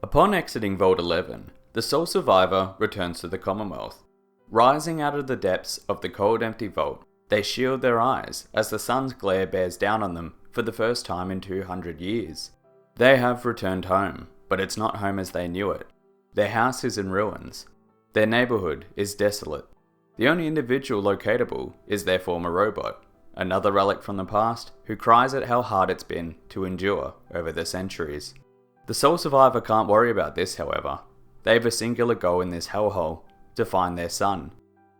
Upon exiting Vault 11, the sole survivor returns to the Commonwealth. Rising out of the depths of the cold, empty vault, they shield their eyes as the sun's glare bears down on them for the first time in 200 years. They have returned home, but it's not home as they knew it. Their house is in ruins. Their neighborhood is desolate. The only individual locatable is their former robot, another relic from the past who cries at how hard it's been to endure over the centuries. The sole survivor can't worry about this, however. They have a singular goal in this hellhole, to find their son.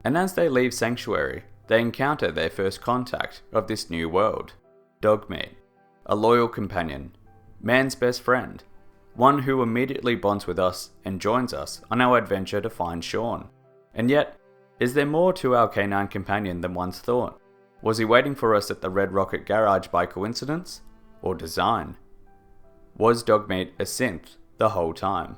And as they leave Sanctuary, they encounter their first contact of this new world, Dogmeat, a loyal companion, man's best friend, one who immediately bonds with us and joins us on our adventure to find Sean. And yet, is there more to our canine companion than once thought? Was he waiting for us at the Red Rocket garage by coincidence, or design? Was Dogmeat a synth the whole time?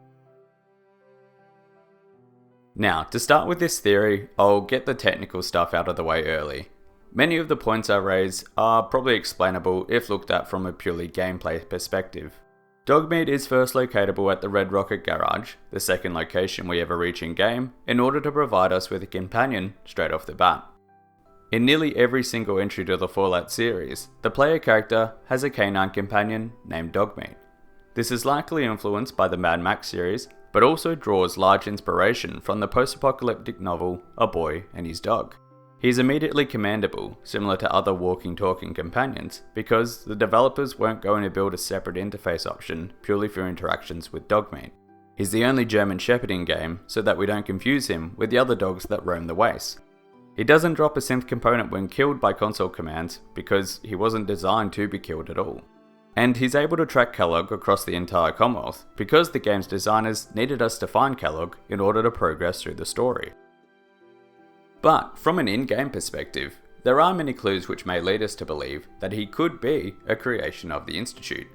Now, to start with this theory, I'll get the technical stuff out of the way early. Many of the points I raise are probably explainable if looked at from a purely gameplay perspective. Dogmeat is first locatable at the Red Rocket garage, the second location we ever reach in game, in order to provide us with a companion straight off the bat. In nearly every single entry to the Fallout series, the player character has a canine companion named Dogmeat. This is likely influenced by the Mad Max series, but also draws large inspiration from the post-apocalyptic novel A Boy and His Dog. He is immediately commandable, similar to other walking-talking companions, because the developers weren't going to build a separate interface option purely for interactions with Dogmeat. He's the only German Shepherd in game, so that we don't confuse him with the other dogs that roam the wastes. He doesn't drop a synth component when killed by console commands, because he wasn't designed to be killed at all. And he's able to track Kellogg across the entire Commonwealth, because the game's designers needed us to find Kellogg in order to progress through the story. But from an in-game perspective, there are many clues which may lead us to believe that he could be a creation of the Institute.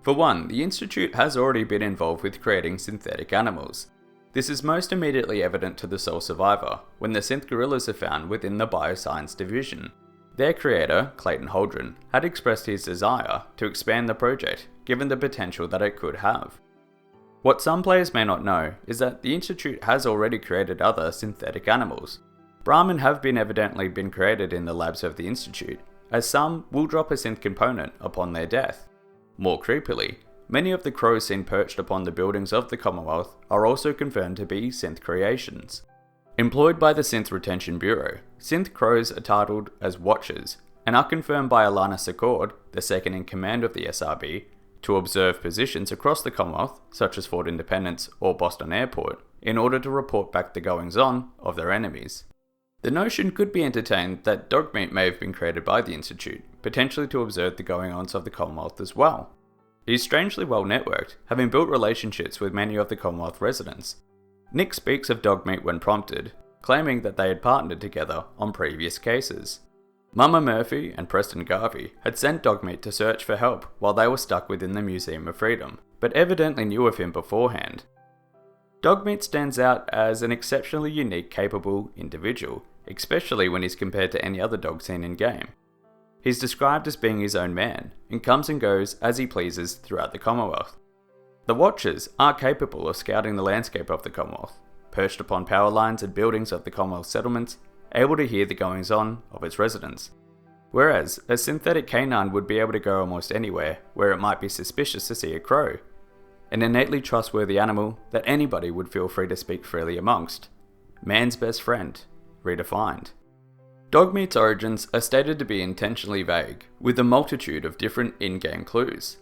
For one, the Institute has already been involved with creating synthetic animals. This is most immediately evident to the sole survivor, when the synth gorillas are found within the Bioscience Division. Their creator, Clayton Holdren, had expressed his desire to expand the project, given the potential that it could have. What some players may not know is that the Institute has already created other synthetic animals. Brahmin have evidently been created in the labs of the Institute, as some will drop a synth component upon their death. More creepily, many of the crows seen perched upon the buildings of the Commonwealth are also confirmed to be synth creations. Employed by the Synth Retention Bureau, synth crows are titled as Watchers, and are confirmed by Alana Secord, the second in command of the SRB, to observe positions across the Commonwealth, such as Fort Independence or Boston Airport, in order to report back the goings-on of their enemies. The notion could be entertained that Dogmeat may have been created by the Institute, potentially to observe the going-ons of the Commonwealth as well. He is strangely well networked, having built relationships with many of the Commonwealth residents. Nick speaks of Dogmeat when prompted, claiming that they had partnered together on previous cases. Mama Murphy and Preston Garvey had sent Dogmeat to search for help while they were stuck within the Museum of Freedom, but evidently knew of him beforehand. Dogmeat stands out as an exceptionally unique, capable individual, especially when he's compared to any other dog seen in-game. He's described as being his own man, and comes and goes as he pleases throughout the Commonwealth. The Watchers are capable of scouting the landscape of the Commonwealth, perched upon power lines and buildings of the Commonwealth settlements, able to hear the goings-on of its residents. Whereas, a synthetic canine would be able to go almost anywhere where it might be suspicious to see a crow. An innately trustworthy animal that anybody would feel free to speak freely amongst. Man's best friend, redefined. Dogmeat's origins are stated to be intentionally vague, with a multitude of different in-game clues.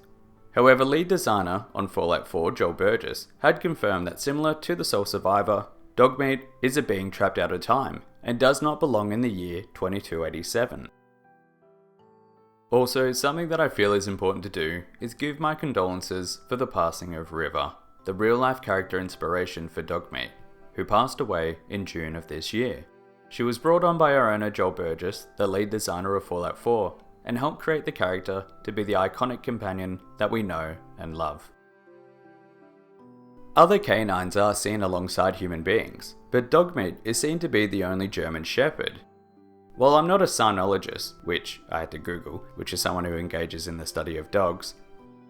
However, lead designer on Fallout 4, Joel Burgess, had confirmed that similar to the sole survivor, Dogmeat is a being trapped out of time, and does not belong in the year 2287. Also, something that I feel is important to do is give my condolences for the passing of River, the real-life character inspiration for Dogmeat, who passed away in June of this year. She was brought on by our owner Joel Burgess, the lead designer of Fallout 4, and helped create the character to be the iconic companion that we know and love. Other canines are seen alongside human beings, but Dogmeat is seen to be the only German Shepherd. While I'm not a cynologist, which I had to Google, which is someone who engages in the study of dogs,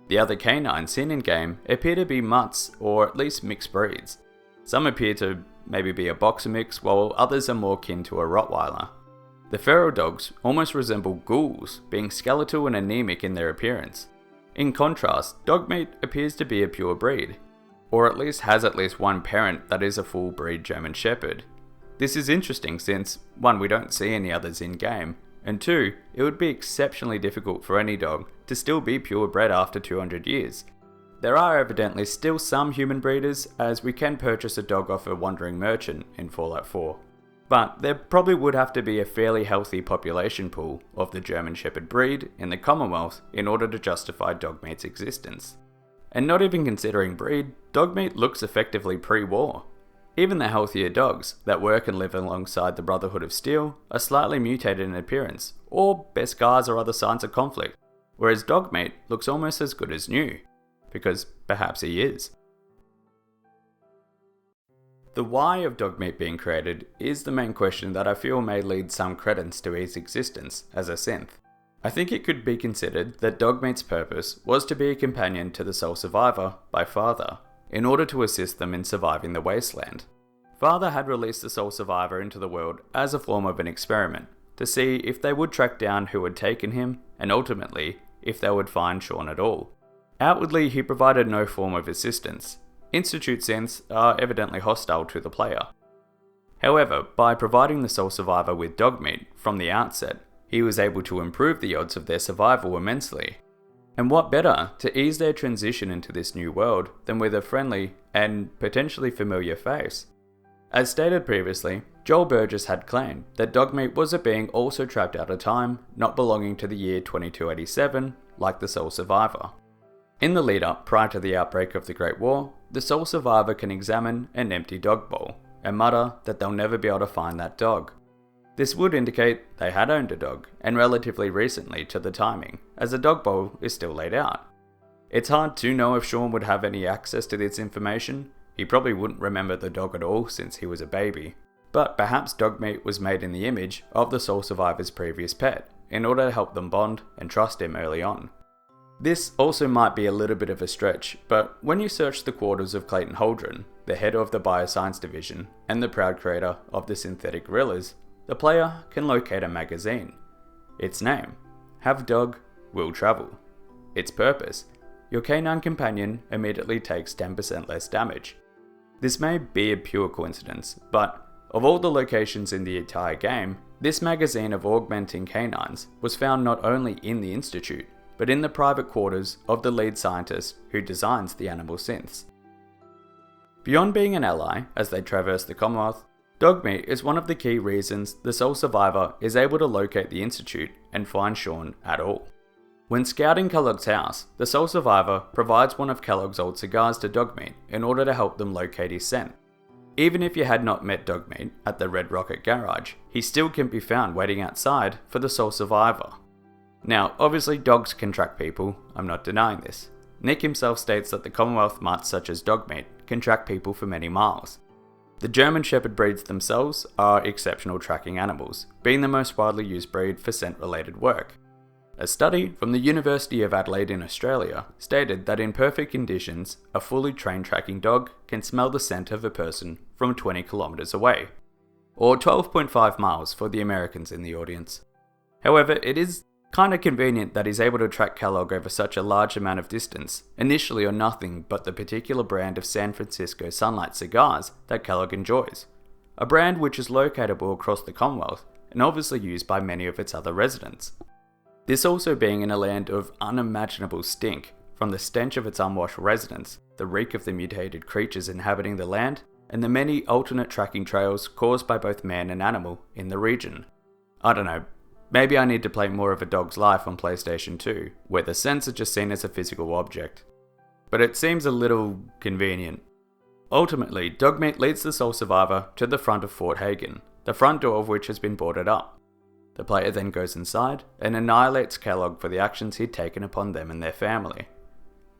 The other canines seen in game appear to be mutts or at least mixed breeds. Some appear to maybe be a boxer mix, while others are more kin to a Rottweiler. The feral dogs almost resemble ghouls, being skeletal and anemic in their appearance. In contrast, Dogmeat appears to be a pure breed, or at least has at least one parent that is a full breed German Shepherd. This is interesting since, 1, we don't see any others in game, and 2, it would be exceptionally difficult for any dog to still be purebred after 200 years. There are evidently still some human breeders, as we can purchase a dog off a wandering merchant in Fallout 4. But there probably would have to be a fairly healthy population pool of the German Shepherd breed in the Commonwealth in order to justify Dogmeat's existence. And not even considering breed, Dogmeat looks effectively pre-war. Even the healthier dogs that work and live alongside the Brotherhood of Steel are slightly mutated in appearance, or bear scars or other signs of conflict, whereas Dogmeat looks almost as good as new, because perhaps he is. The why of Dogmeat being created is the main question that I feel may lead some credence to his existence as a synth. I think it could be considered that Dogmeat's purpose was to be a companion to the sole survivor by Father, in order to assist them in surviving the wasteland. Father had released the sole survivor into the world as a form of an experiment, to see if they would track down who had taken him, and ultimately, if they would find Sean at all. Outwardly, he provided no form of assistance. Institute synths are evidently hostile to the player. However, by providing the sole survivor with Dogmeat from the outset, he was able to improve the odds of their survival immensely. And what better to ease their transition into this new world than with a friendly and potentially familiar face? As stated previously, Joel Burgess had claimed that Dogmeat was a being also trapped out of time, not belonging to the year 2287, like the sole survivor. In the lead up prior to the outbreak of the Great War, the sole survivor can examine an empty dog bowl and mutter that they'll never be able to find that dog. This would indicate they had owned a dog, and relatively recently to the timing, as the dog bowl is still laid out. It's hard to know if Sean would have any access to this information. He probably wouldn't remember the dog at all since he was a baby, but perhaps Dogmeat was made in the image of the sole survivor's previous pet, in order to help them bond and trust him early on. This also might be a little bit of a stretch, but when you search the quarters of Clayton Holdren, the head of the Bioscience Division and the proud creator of the Synthetic Gorillas, the player can locate a magazine. Its name, Have Dog, Will Travel. Its purpose, your canine companion immediately takes 10% less damage. This may be a pure coincidence, but of all the locations in the entire game, this magazine of augmenting canines was found not only in the Institute, but in the private quarters of the lead scientist who designs the animal synths. Beyond being an ally as they traverse the Commonwealth, Dogmeat is one of the key reasons the sole survivor is able to locate the Institute and find Sean at all. When scouting Kellogg's house, the sole survivor provides one of Kellogg's old cigars to Dogmeat in order to help them locate his scent. Even if you had not met Dogmeat at the Red Rocket garage, he still can be found waiting outside for the sole survivor. Now, obviously dogs can track people, I'm not denying this. Nick himself states that the Commonwealth mutts such as Dogmeat can track people for many miles. The German Shepherd breeds themselves are exceptional tracking animals, being the most widely used breed for scent-related work. A study from the University of Adelaide in Australia stated that in perfect conditions, a fully trained tracking dog can smell the scent of a person from 20 kilometers away, or 12.5 miles for the Americans in the audience. However, it is kind of convenient that he's able to track Kellogg over such a large amount of distance, initially on nothing but the particular brand of San Francisco Sunlight cigars that Kellogg enjoys, a brand which is locatable across the Commonwealth and obviously used by many of its other residents. This also being in a land of unimaginable stink, from the stench of its unwashed residents, the reek of the mutated creatures inhabiting the land, and the many alternate tracking trails caused by both man and animal in the region. I don't know, maybe I need to play more of A Dog's Life on PlayStation 2, where the scents are just seen as a physical object. But it seems a little convenient. Ultimately, Dogmeat leads the sole survivor to the front of Fort Hagen, the front door of which has been boarded up. The player then goes inside and annihilates Kellogg for the actions he'd taken upon them and their family.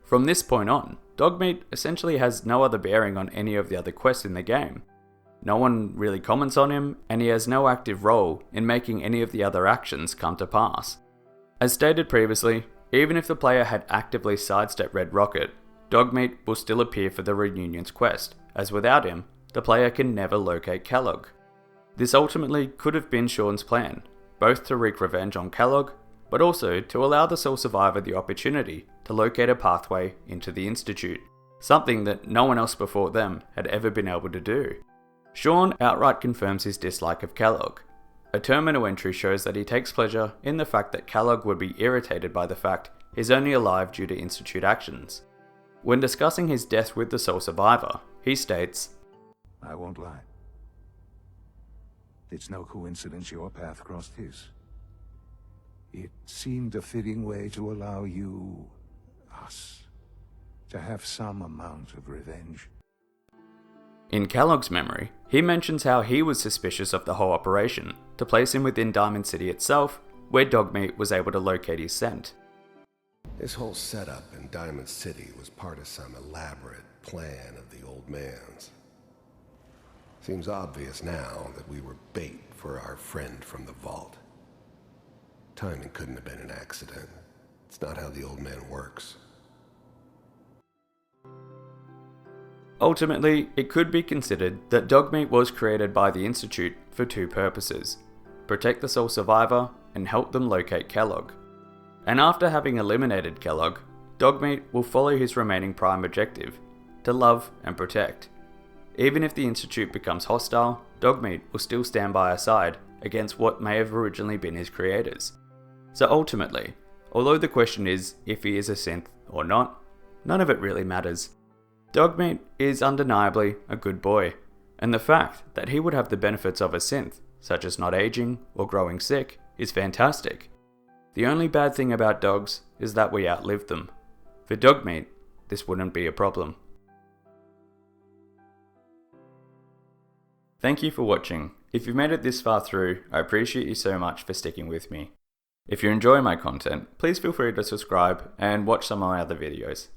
From this point on, Dogmeat essentially has no other bearing on any of the other quests in the game. No one really comments on him, and he has no active role in making any of the other actions come to pass. As stated previously, even if the player had actively sidestepped Red Rocket, Dogmeat will still appear for the Reunion's quest, as without him, the player can never locate Kellogg. This ultimately could have been Sean's plan, both to wreak revenge on Kellogg, but also to allow the sole survivor the opportunity to locate a pathway into the Institute, something that no one else before them had ever been able to do. Sean outright confirms his dislike of Kellogg. A terminal entry shows that he takes pleasure in the fact that Kellogg would be irritated by the fact he's only alive due to Institute actions. When discussing his death with the sole survivor, he states, "I won't lie. It's no coincidence your path crossed his. It seemed a fitting way to allow you, us, to have some amount of revenge." In Kellogg's memory, he mentions how he was suspicious of the whole operation to place him within Diamond City itself, where Dogmeat was able to locate his scent. This whole setup in Diamond City was part of some elaborate plan of the old man's. Seems obvious now that we were bait for our friend from the vault. Timing couldn't have been an accident. It's not how the old man works. Ultimately, it could be considered that Dogmeat was created by the Institute for two purposes: protect the sole survivor and help them locate Kellogg. And after having eliminated Kellogg, Dogmeat will follow his remaining prime objective, to love and protect. Even if the Institute becomes hostile, Dogmeat will still stand by our side against what may have originally been his creators. So ultimately, although the question is if he is a synth or not, none of it really matters. Dogmeat is undeniably a good boy, and the fact that he would have the benefits of a synth, such as not aging or growing sick, is fantastic. The only bad thing about dogs is that we outlive them. For Dogmeat, this wouldn't be a problem. Thank you for watching. If you've made it this far through, I appreciate you so much for sticking with me. If you enjoy my content, please feel free to subscribe and watch some of my other videos.